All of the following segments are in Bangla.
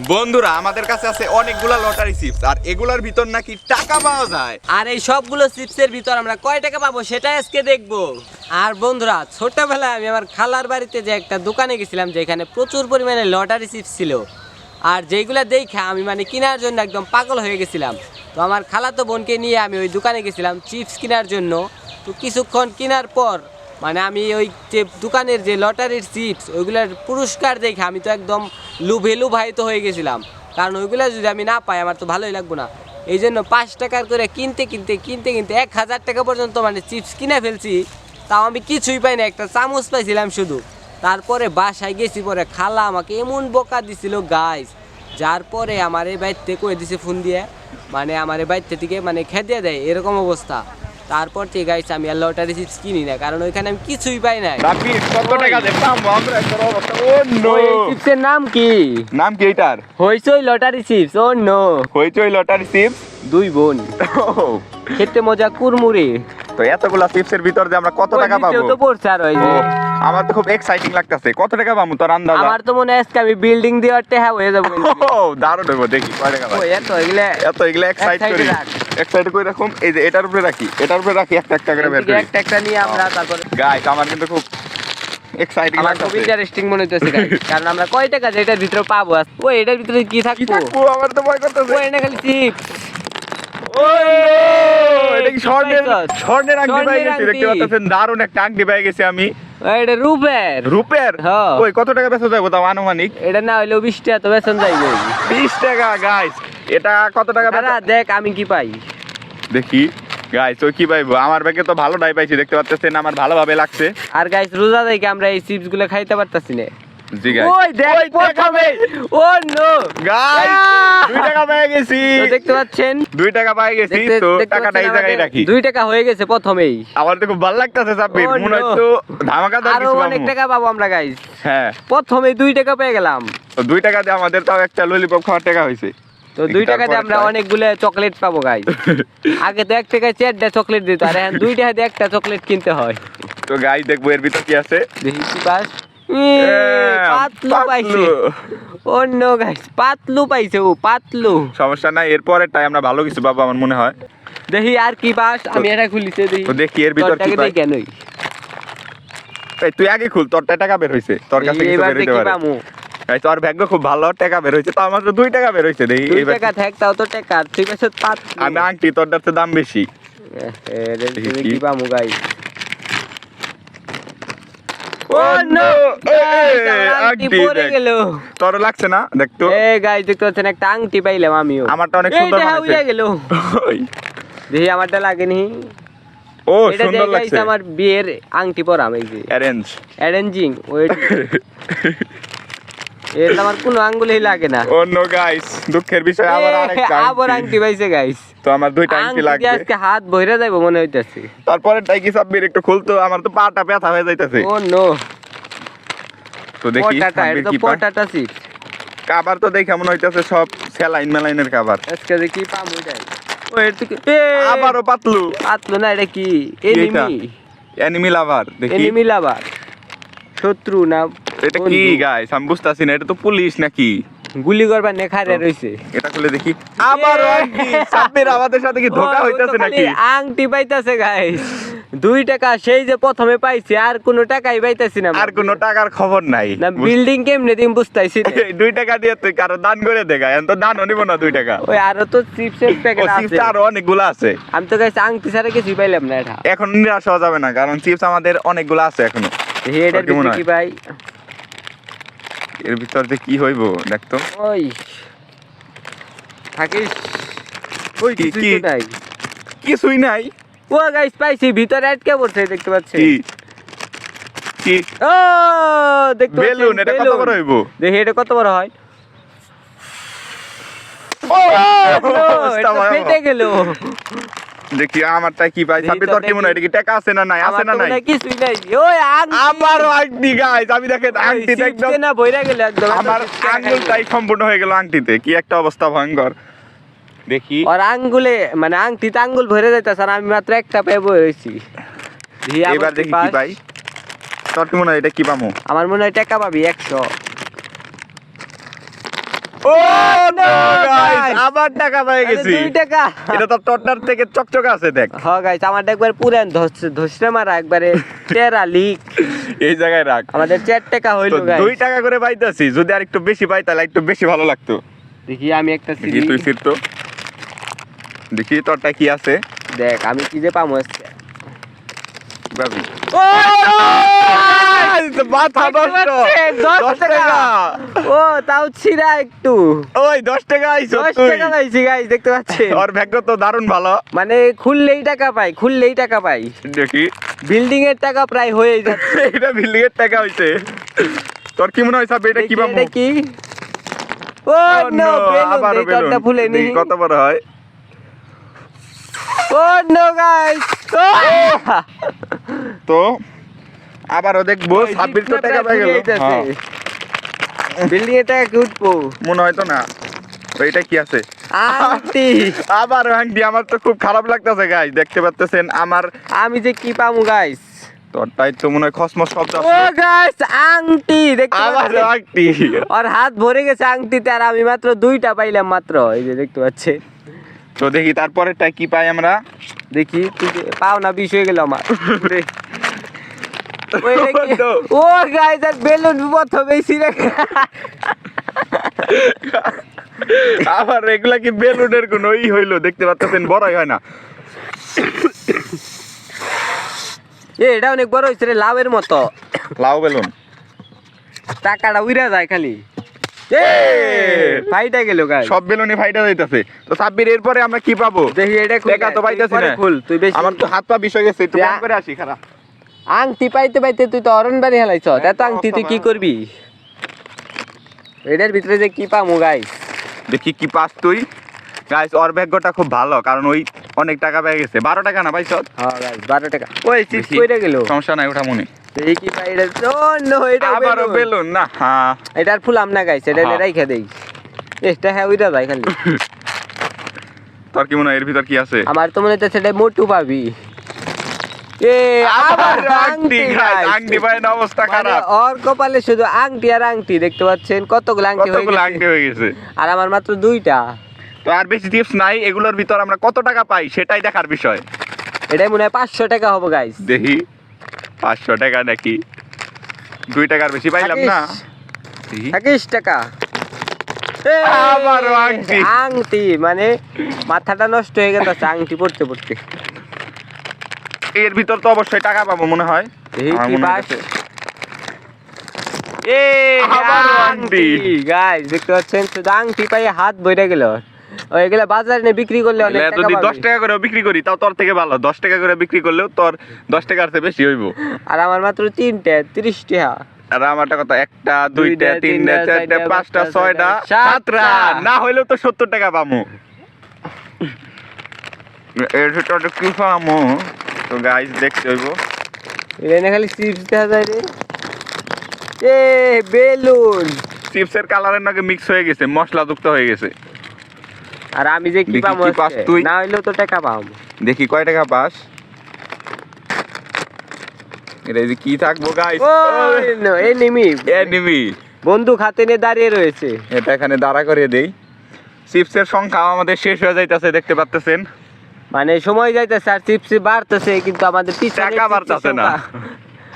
বন্ধুরা আমাদের কাছে আছে অনেকগুলা লটারি চিপস আর এগুলার ভিতর নাকি টাকা পাওয়া যায়। আর এই সবগুলো চিপসের ভিতর আমরা কয় টাকা পাবো সেটাই আজকে দেখবো। আর বন্ধুরা ছোটবেলায় আমি আমার খালার বাড়িতে যে একটা দোকানে গেছিলাম যেখানে প্রচুর পরিমাণে লটারি চিপস ছিল, আর যেইগুলা দেখে আমি মানে কেনার জন্য একদম পাগল হয়ে গেছিলাম। তো আমার খালাতো বোনকে নিয়ে আমি ওই দোকানে গেছিলাম চিপস কেনার জন্য। তো কিছুক্ষণ কেনার পর মানে আমি ওই যে দোকানের যে লটারির চিপস ওইগুলোর পুরস্কার দেখে আমি তো একদম লুভায়িত হয়ে গেছিলাম, কারণ ওইগুলো যদি আমি না পাই আমার তো ভালোই লাগবে না। এই জন্য 5 টাকার করে কিনতে 1000 টাকা পর্যন্ত মানে চিপস কিনে ফেলছি, তাও আমি কিছুই পাই না, একটা চামচ পাইছিলাম শুধু। তারপরে বাসায় গেছি, পরে খালা আমাকে এমন বকা দিছিল গাইস, যার পরে আমার এই বাড়িতে কয়ে দিছে ফোন দিয়ে, মানে আমার এই বাড়িতে থেকে মানে খেতে দেয় এরকম অবস্থা। তারপর থেকে গাইস আমি আর লটারি চিপস কিনি না, কারণ ওইখানে আমি কিছুই পাই না। রাফি কত টাকা দে পাবো আমরা এর অবস্থা। ও নো, ওই চিপসের নাম কি? নাম কি এটার? হইচই লটারি চিপস। ও নো, হইচই লটারি চিপস। দুই বোন খেতে মজা কুরমুরে। তো এতগুলা চিপসের ভিতর যে আমরা কত টাকা পাবো? তো পড়ছে আর ওই যে আমার তো খুব এক্সাইটিং লাগতেছে। কত টাকা পাবো তোর আন্দাজ? আমার তো মনে হয় আজকে আমি বিল্ডিং দিয়ে টাকা হয়ে যাবো। দারুণ হইব, দেখি কয় টাকা পাবো। এত এগুলা এক্সাইট করি, এক্সাইট করে রাখুম। এই যে এটার উপরে রাখি, এটার উপরে রাখি, একটা একটা করে বের করি, একটা একটা নিয়ে আমরা তারপর গাইস আমার কিন্তু খুব এক্সাইটিং আমার খুব লাগতেছে। ইন্টারেস্টিং মনে হইতেছে গাইস, কারণ আমরা কয় টাকা যে এটার ভিতরে পাবো। ওই এটার ভিতরে কি কি থাকবো? থাকবো? আমার তো ভয় করতেছে। ওই না খালি চিপস। এটা কি স্বর্ণের আংটি পাই গেছি? স্বর্ণের দেখতে পাচ্ছেন দারুণ একটা আংটি পাই গেছি আমি। এটা রূপের। রূপের? হ্যাঁ। ওই কত টাকা বেচা যাবো তাও আনুমানিক? এটা না হইলেও 20 টাকা তো বেতন যাইবে। 20 টাকা গাইস। এটা কত টাকা বেচা? দেখ আমি কি পাই দেখি গাইস, ওই কি পাইবো? আমার ব্যাগে তো ভালো ডাই পাইছি, দেখতে পাচ্ছেন আমার ভালোভাবে লাগছে। আর গাইস রোজা দেখে আমরা এই চিপস গুলো খাইতে পারতাছি না। জি গাইস, ওই দেখ প্রথমে। ও নো গাইস 2 টাকা পেয়ে গেছি। তো দেখতে পাচ্ছেন 2 টাকা পেয়ে গেছি। তো টাকাটা এই জায়গায় রাখি। 2 টাকা হয়ে গেছে প্রথমেই। আমার তো খুব ভালো লাগতেছে সাব্বির, Oh, মনে হয় no. তো ধামাকাদার আরো কিছু অনেক পাবো। টাকা পাবো আমরা গাইস। হ্যাঁ, প্রথমে 2 টাকা পেয়ে গেলাম। তো 2 টাকা দিয়ে আমাদের তাও একটা ললিপপ খাওয়ার টাকা হইছে। তো 2 টাকা দিয়ে আমরা অনেকগুলো চকলেট পাবো গাইস। আগে তো 1 টাকায় 4টা চকলেট দিত, আর এখন 2 টাকা দিয়ে একটা চকলেট কিনতে হয়। তো গাইস দেখবো এর ভিতর কি আছে। দেখি কি পাস। পাতলু পাইছে। ও নো গাইস, পাতলু পাইছে। ও পাতলু। সমস্যা নাই, এরপরেরটাই আমরা ভালো কিছু পাবো আমার মনে হয়। দেখি আর কি পাস। আমি এটা খুলিতে দেখি। তো দেখি এর ভিতর কি পাই। কেনই এই তুই আগে খুল, তোর টাকা বের হইছে, তোর কাছে কিছু এবার বের হইতে দেখি পারে। পামু। এই তোর ভাগ্য খুব ভালো, টাকা বের হইছে। তো আমার তো 2 টাকা বের হইছে। দেখি 2 এইবার টাকা থাকতাও তো টাকা, তুই পাইছ পাতলু। আমি আংটি, তোর কাছে দাম বেশি। দেখি কি পামু গাইস। ও নো, আংটি পড়ে গেল। তোর লাগছে না? দেখ তো। এ গাইস দেখতে পাচ্ছেন একটা আংটি পাইলাম আমিও। আমারটা অনেক সুন্দর এইটা মনে হইয়া হচ্ছে। গেল। ওই, দেখি আমারটা লাগেনি। ও এটা সুন্দর দেখ গাইস লাগছে। আমার বিয়ের আংটি পরাম এই যে অ্যারেঞ্জ। Arranging wait. এটা আমার কোনো আঙ্গুলেই লাগে না। ও নো গাইস, দুঃখের বিষয় আবার আরেকটা আবার আংটি পাইছে গাইস। তো আমার 2টা আংটি লাগবে। আজকে হাত ভইরা যাইবো মনে হইতাছে। তারপরে টাই কি সাব্বির একটু খুলতো, আমার তো পাটা ব্যথা হয়ে যাইতাছে। ও নো, তো দেখি পটাটা, সাব্বির এটা তো কি পায়। পটাটা সিট। খাবার তো দেখে মনে হইতাছে সব স্যালাইন মেলাইনের খাবার। আজকে দেখি পামু যাই। ও এর থেকে আবারও পাতলু। পাতলো না, এটা কি? এটা? এনিমি। অ্যানিমি লাভার। দেখি এনিমি লাভার। শত্রু না এটা কি গাইস, আমি বুঝতাছি না, এটা তো পুলিশ নাকি? গুলি করবার নেখারে রইছে। এটা খুলে দেখি। আবারও আংটি। সাব্বির আমাদের সাথে কি ধোঁকা হইতাছে নাকি? আংটি পাইতাছে গাইস। 2 টাকা সেই যে প্রথমে পাইছি, আর কোনো টাকাই পাইতাছি না। আর কোনো টাকার খবর নাই। না বিল্ডিং কেমনে দিম বুঝতাইছি না। 2 টাকা দিয়ে তুই কারো দান করে দেখা, এখন তো দানও নিব না 2 টাকা। ওই আরো তো চিপসের ও প্যাকেট আছে। চিপস আরো অনেকগুলো আছে। আমি তো গাইস আংটি ছাড়া কিছুই পাইলাম না। এটা এখন নিরাশ হওয়া যাবে না, কারণ চিপস আমাদের অনেকগুলো আছে এখনো। দেখি এটার কি মনে ভিতরে হয়? কি ভাই? এর ভিতর যে কি হইব দেখতো। ওই থাকিস। ওই কি কিছুই তো নাই। কিছুই নাই। ও গাইস পাইছি, ভিতরে আটকে পড়ছে দেখতে পাচ্ছেন। কি কি ও দেখতে পাচ্ছেন বেলুন? এটা কত বেলুন। বড় হইব? দেখি এটা কত বড় হয়। ও এটা তো ফেটে গেল। দেখি আমারটা কি পাই। দেখি সাব্বির তো তোর কি মনে হয়, এটা কি টাকা আছে না নাই? আছে আমার না তো নাই? মনে হয় কিছুই নাই। ওই আংটি। আমারও আংটি গাইস, আমি দেখেন আংটিতে একদম চিপসে না বইরা গেল একদম। আমার আঙ্গুলটাই সম্পূর্ণ হয়ে গেল আংটিতে। কি একটা অবস্থা ভয়ঙ্কর। দেখি আর আঙ্গুলে মানে আংটিতে আঙ্গুল ভরে যাইতাছে, আর আমি মাত্র একটা পেয়ে বই রইছি। এবার দেখি কি পাই। তোর কি মনে হয় এটা কি পামু? আমার মনে হয় টাকা পাবি 100। ও নো গাইস, আবার টাকা পেয়ে গেছি। 2 টাকা। এটা তো টটনার থেকে চকচকে আছে দেখ। হ্যাঁ গাইস, আমারটা একবার পুরান ধসরে মারা একবারে টেরা লিক। এই জায়গায় রাখ। আমাদের 4 টাকা হইলো গাইস। 2 টাকা করে পাইতাছি, যদি আর একটু বেশি পাই তাহলে একটু বেশি ভালো লাগতো। দেখি আমি একটা দেখি তুই ফির তো, দেখি তোরটা কি আছে। দেখ আমি কি যে পামু আজকে। ভাবি ও মাথা নষ্ট। 10 টাকা। ও তাও ছিড়া একটু। ওই 10 টাকা আইছো 10 তুই। টাকা পাইছি গাইস, দেখতে পাচ্ছেন? ওর ভাগ্য তো দারুণ ভালো। মানে খুললেই টাকা পাই, খুললেই টাকা পাই। দেখি বিল্ডিং এর টাকা প্রায় হয়ে যাচ্ছে। এটা বিল্ডিং এর টাকা হইছে। তোর কি মনে হয় সাব এটা কি দেখি, পাবো? এটা কি? ও নো, আবার বেলুন বেলুন ফুলেনি। কত বড় হয়। ও নো গাইস, তো আবারও দেখবো 26 টাকা পেয়ে গেল। হ্যাঁ, বিল্ডিং এর টাকা কি উঠবো? মনে হয় তো না। ওইটা কি আছে? আন্টি, আবার আংটি। আমার তো খুব খারাপ লাগতেছে গাইস, দেখতে পাচ্ছেন আমার। আমি যে কি পামু গাইস? তোরটাই তো মনে হয় খসমস শব্দ ও আছে। গাইস, আংটি দেখতে আবার পাচ্ছেন? আংটি। আর হাত ভরে গেছে আংটিতে, আর আমি মাত্র 2টা পাইলাম মাত্র। এই যে দেখতে পাচ্ছেন। তো দেখি তারপরেরটা কি পাই আমরা। দেখি তুই পাও না, 20 হয়ে গেল আমার। ওই দেখি। No. ও গাইস, আর বেলুন প্রথমে ছিঁড়ে আবার এগুলা কি বেলুনের কোন ই হইলো? দেখতে পাচ্ছেন বড়ই হয় না। এটা অনেক বড় হয়েছে রে, লাউয়ের মতো। লাউ বেলুন। টাকাটা উইরা যায় খালি। ফাইটা গেল গাইস। সব বেলুনই ফাইটা যাইতাছে। তো সাব্বির এরপরে আমরা কি পাবো? দেখি এটা টাকা তো পাইতাছি না। খুল তুই বেশি। আমার তো হাত পা বিষয় গেছে, একটু ব্যায়াম করে আসি খারাপ। আংটি পাইতে পাইতে তুই তো অরণবাড়ি হেলাইছ। এত আংটি তুই কি করবি? এটার ভিতরে যে কি পামু গাইস? দেখি কি পাস তুই। গাইস ওর ভাগ্যটা খুব ভালো, কারণ ওই অনেক টাকা পেয়ে গেছে। 12 টাকা না পাইছ? হ্যাঁ গাইস, 12 টাকা। ওই চিপস কইরা গেল। সমস্যা নাই, ওটা মনে। এই কি পাই এটা? ও নো, এটা আবারও বেলুন না। হ্যাঁ, এটার ফুলাম না গাইস, এটা রাইখা দেই। এটা হ্যাঁ উইরা যায় খালি। তোর কি মনে হয় এর ভিতর কি আছে? আমার তো মনে হচ্ছে সেটা মোটু পাবি। এ আবার আংটি গাইস, আংটি পাই না, অবস্থা খারাপ। ওর কপালে শুধু আংটি আর আংটি, দেখতে পাচ্ছেন কতগুলো আংটি হয়ে কতগুলো গেছে। আংটি হয়ে গেছে। আর আমার মাত্র 2টা। তো আর বেশি টিপস নাই, এগুলোর ভিতর আমরা কত টাকা পাই সেটাই দেখার বিষয়। এটাই মনে হয় 500 টাকা হবে গাইস। দেখি 500 টাকা নাকি 2 টাকার বেশি পাইলাম না। দেখি 21 টাকা। আবারও আংটি। আংটি মানে মাথাটা নষ্ট হয়ে গেছে আংটি পড়তে পড়তে। এর ভিতর তো অবশ্যই টাকা পাবো মনে হয়। এই আমার কি মনে বাস? হচ্ছে। আবারও আংটি। গাইস, দেখতে পাচ্ছেন শুধু আংটি পাই হাত বইরা গেল। ওইগুলা বাজারে নিয়ে বিক্রি করলে অনেক এগুলা টাকা যদি পাবি। 10 টাকা করে বিক্রি করি তাও তোর থেকে ভালো। 10 টাকা করে বিক্রি করলেও তোর 10 টাকার চেয়ে বেশি হইব। আর আমার মাত্র 3টে 30 টাকা। আর আমারটা কত? 1টা 2টা 3টা 4টা 5টা 6টা 7টা, না হইলেও তো 70 টাকা পামু। এর ভিতরে কি পামু? তো গাইস দেখতে হইব। এখানে খালি চিপস দেখা যায় রে। এ বেলুন। চিপসের কালারের নাকি মিক্স হয়ে গেছে, মশলা যুক্ত হয়ে গেছে। আর আমি যে কি দেখি পাবো কি পাস আজকে? তুই? না হইলেও তো টাকা পাবো। দেখি কয় টাকা পাস। এটা যে কি থাকবো গাইস? ও নো, এনিমি। এনিমি। বন্দুক হাতে নিয়ে দাঁড়িয়ে রয়েছে। এটা এখানে দাঁড়া করে দেই। চিপসের সংখ্যা আমাদের শেষ হয়ে যাইতাছে, দেখতে পাচ্ছেন। মানে সময় যাইতেছে আর চিপস বাড়তেছে, কিন্তু আমাদের পিছনে টাকা বাড়তাছে না।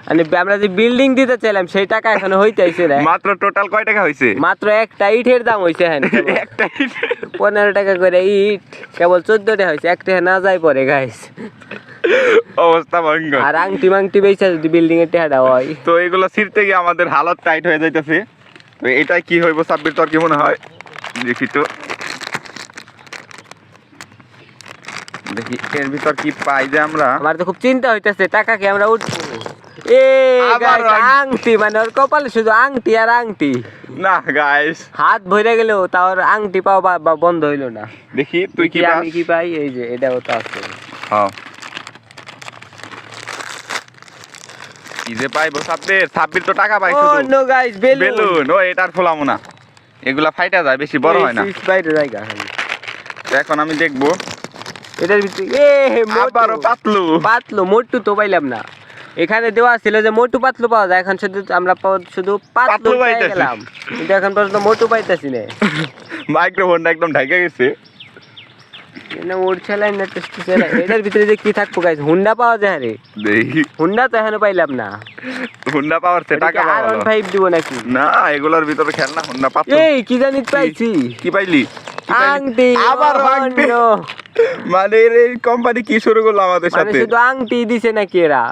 মানে আমরা যে বিল্ডিং দিতে চাইলাম সেই টাকা এখনো হইতাইছে না। মাত্র টোটাল কয় টাকা হইছে? মাত্র একটা ইটের দাম হইছে হ্যাঁ একটা 15 টাকা করে ইট, কেবল 14 টাকা হয়েছে। একটা না যায় পরে গাইস। অবস্থা ভয়ঙ্কর। আর আংটি মাংটি বেচা যদি বিল্ডিং এর টাকাটা হয়। তো এগুলো ছিঁড়তে গিয়ে আমাদের হালত টাইট হয়ে যাইতেছে। তো এটাই কি হইব সাব্বির, তোর কি মনে হয়? দেখি তো, দেখি এর ভিতর কি পাই যে আমরা। আমার তো খুব চিন্তা হইতেছে টাকা কি আমরা উঠবো। এ আবার guys, আংটি মানে ওর কপালে শুধু আংটি আর আংটি। না গাইস, হাত ভরে গেল তাও ওর আংটি পাও বা বন্ধ হইলো না। দেখি তুই কি পাস। আমি কি পাই? এই যে এটাও তো আছে। হ্যাঁ, কি যে পাইবো সাব্বির? সাব্বির তো টাকা পাই ও শুধু। No guys, balloon. বেলুন। ও এটার ফোলামো না, এগুলা ফাইটা যায়, বেশি বড় হয় না। বাইরে জায়গা খালি। তো এখন আমি দেখবো। এটার ভিতরে আবারও আবারও পাতলু। পাতলো মোটু তো পাইলাম না। এখানে দেওয়া ছিল যে মোটু পাতলু পাওয়া যায়, এখন শুধু আমরা শুধু পাতলু পাতলু পেয়ে পাইতাছি। গেলাম, কিন্তু এখন পর্যন্ত মোটু পাইতাছি না। মাইক্রোফোনটা একদম ঢাকা গেছে। না উড়ছে লাইন না টেস্টছে লাইন, এটার ভিতরে যে কি থাকবো গাইস, হুন্ডা পাওয়া যায় রে। দেখি হুন্ডা তো এখনো পাইলাম না। হুন্ডা পাওয়ার সে টাকা আর পাওয়া 15 দিব নাকি? না, এগুলোর ভিতরে খেলনা হুন্ডা পাচ্ছ। এই কি জানি পাইছি, কি পাইলি? আংটি। আবার আংটি। no, মানে এই কোম্পানি কি শুরু করলো আমাদের মানে সাথে? শুধু আংটি দিছে নাকি এরা?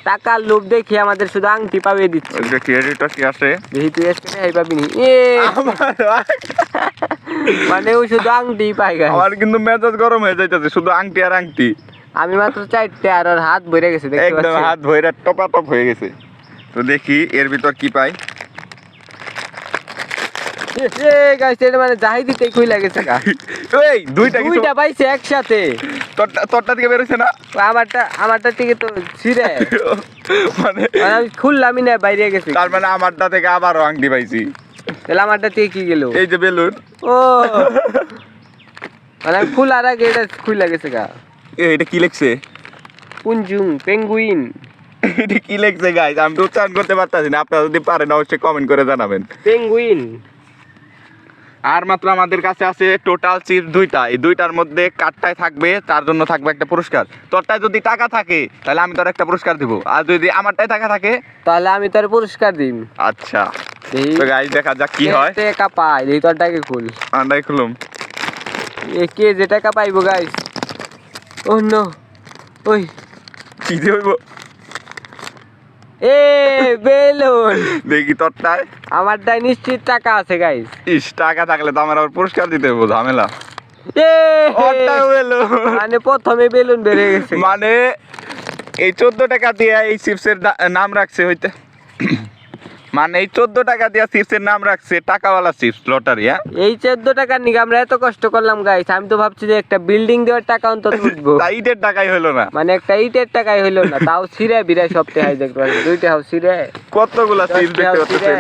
টাকার লোভ দেখি আমাদের শুধু আংটি পাবে দিচ্ছে। ওই যে ক্রেডিটটা কি আসে? দেখি তুই আজকে এই পাবি নি। মানে ও শুধু আংটি পাই গাইস। আমার কিন্তু মেজাজ গরম হয়ে যাইতেছে, শুধু আংটি আর আংটি। আমি মাত্র 4টে আর ওর হাত ভরে গেছে, দেখতে একদম পাচ্ছি। হাত ভইরা টপাটপ হয়ে গেছে। তো দেখি এর ভিতর কি পাই। এ গাইস এটা মানে যাই দিতে খুইলা গেছে গা। এই দুইটা কিছু দুইটা পাইছে একসাথে। তোরটা থেকে বেরোছে না? আমারটা থেকে তো ছিঁড়ে, মানে মানে আমি খুললামই না, বাইরে গেছে। তার মানে আমারটা থেকে আবারও আংটি পাইছি। তাহলে আমারটা থেকে কি গেল? এই যে বেলুন। ও মানে আমি খোলার আগে এটা খুইলা গেছে গা। এটা কি লেখছে? পুঞ্জুং পেঙ্গুইন। এটা কি লেখছে গাইস? আমি তো উচ্চারণ করতে পারতাছি না, আপনারা যদি পারেন অবশ্যই কমেন্ট করে জানাবেন। পেঙ্গুইন। আর মাত্র আমাদের কাছে আছে টোটাল চিপস দুইটা। এই দুইটার মধ্যে কাঠটায় থাকবে, তার জন্য থাকবে একটা পুরস্কার। তোরটায় যদি টাকা থাকে তাহলে আমি তোর একটা পুরস্কার দিব, আর যদি আমারটায় টাকা থাকে তাহলে আমি তোর পুরস্কার দিম। আচ্ছা। তো গাইস দেখা যাক কি হয়। টাকা পাই, এই তোরটাকে খুল। আন্দাই খুলুম। এ কে যে টাকা পাইবো গাইস? ও নো, ওই কি দিয়ে হইব? এ বেলুন। দেখি তোরটায়। আমারটাই নিশ্চিত টাকা আছে গাইস। ইস, টাকা থাকলে তো আমার আবার পুরস্কার দিতে হইব, ঝামেলা। এ ওরটাও বেলুন। মানে প্রথমে বেলুন বেড়ে গেছে। মানে এই 14 টাকা দিয়ে এই চিপসের নাম রাখছে হইতে, মানে এই 14 টাকা দিয়ে চিপসের নাম রাখছে টাকাওয়ালা চিপস লটারি। হ্যাঁ, এই 14 টাকার নিকে আমরা এত কষ্ট করলাম গাইস, আমি তো ভাবছি যে একটা বিল্ডিং দেওয়ার টাকা অন্তত উঠবো, তাই ইটের টাকাই হইলো না। মানে একটা ইটের টাকাই হইলো না, তাও ছিঁড়ে বিরায় সপ্তাহে হাই দেখতে পাচ্ছি, দুইটা হাও ছিঁড়ে, কতগুলা চিপস দেখতে পাচ্ছেন।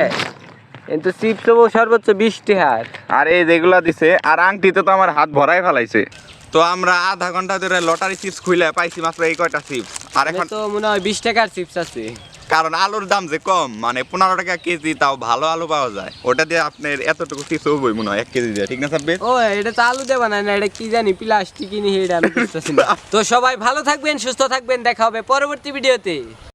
কিন্তু চিপস তো সর্বোচ্চ 20 টাকার। আর এই যেগুলা দিছে, আর আংটিতে তো আমার হাত ভরাই ফেলাইছে। তো আমরা আধা ঘন্টা ধরে লটারি চিপস খুলে পাইছি মাত্র এই কয়টা চিপস। আর এখন তো মনে হয় 20 টাকার চিপস আছে, কারণ আলুর দাম যে কম, মানে 15 টাকা কেজি, তাও ভালো আলু পাওয়া যায়। ওটা দিয়ে আপনার এতটুকু চিপস হবই মনে হয় 1 কেজি দিয়ে, ঠিক না সাব্বির? ও এটা তো আলু দেবা না, এটা কি জানি প্লাস্টিকই নি, এটা আমি বুঝতেছি না। তো সবাই ভালো থাকবেন, সুস্থ থাকবেন, দেখা হবে পরবর্তী ভিডিওতে।